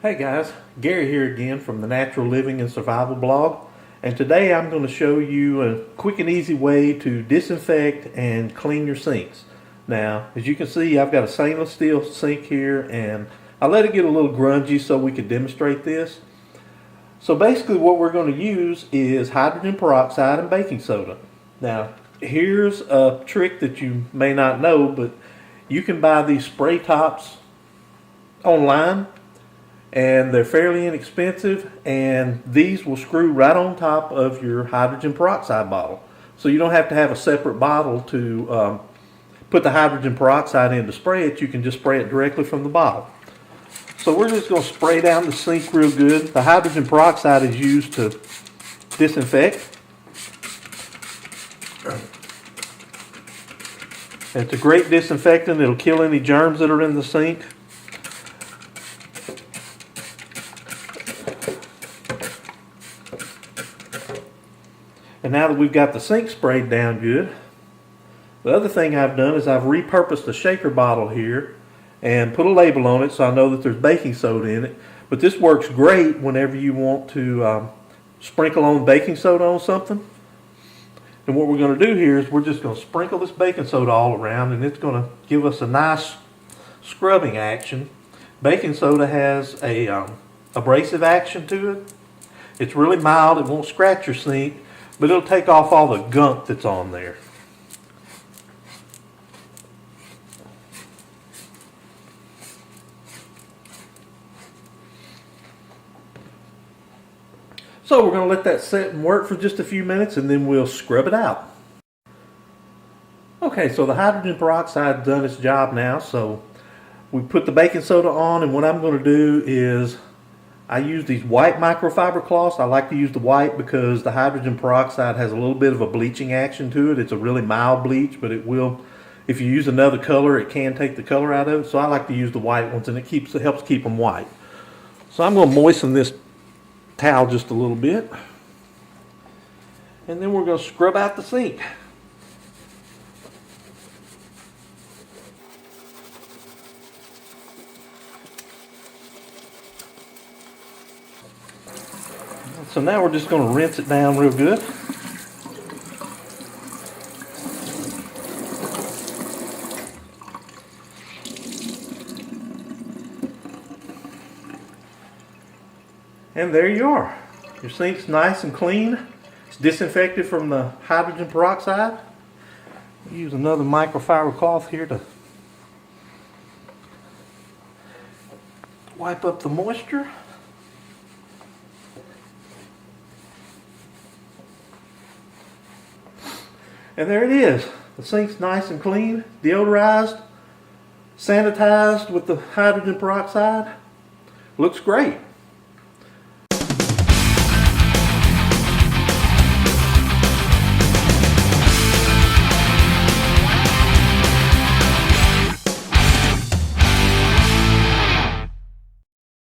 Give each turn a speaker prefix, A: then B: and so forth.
A: Hey guys, Gary here again from the Natural Living and Survival blog, and today I'm going to show you a quick and easy way to disinfect and clean your sinks. Now, as you can see, I've got a stainless steel sink here, and I let it get a little grungy so we could demonstrate this. So basically what we're going to use is hydrogen peroxide and baking soda. Now, here's a trick that you may not know, but you can buy these spray tops online, and they're fairly inexpensive, and these will screw right on top of your hydrogen peroxide bottle. So you don't have to have a separate bottle to put the hydrogen peroxide in to spray it. You can just spray it directly from the bottle. So we're just going to spray down the sink real good. The hydrogen peroxide is used to disinfect. It's a great disinfectant. It'll kill any germs that are in the sink. And now that we've got the sink sprayed down good, the other thing I've done is I've repurposed the shaker bottle here and put a label on it so I know that there's baking soda in it. But this works great whenever you want to sprinkle on baking soda on something. And what we're going to do here is we're just going to sprinkle this baking soda all around, and it's going to give us a nice scrubbing action. Baking soda has a abrasive action to it. It's really mild. It won't scratch your sink, but it'll take off all the gunk that's on there. So we're going to let that set and work for just a few minutes, and then we'll scrub it out. Okay, so the hydrogen peroxide's done its job now, so we put the baking soda on, and what I'm going to do is I use these white microfiber cloths. I like to use the white because the hydrogen peroxide has a little bit of a bleaching action to it. It's a really mild bleach, but it will, if you use another color, it can take the color out of it. So I like to use the white ones, and it helps keep them white. So I'm going to moisten this towel just a little bit, and then we're going to scrub out the sink. So now we're just going to rinse it down real good. And there you are. Your sink's nice and clean. It's disinfected from the hydrogen peroxide. Use another microfiber cloth here to wipe up the moisture. And there it is. The sink's nice and clean, deodorized, sanitized with the hydrogen peroxide. Looks great.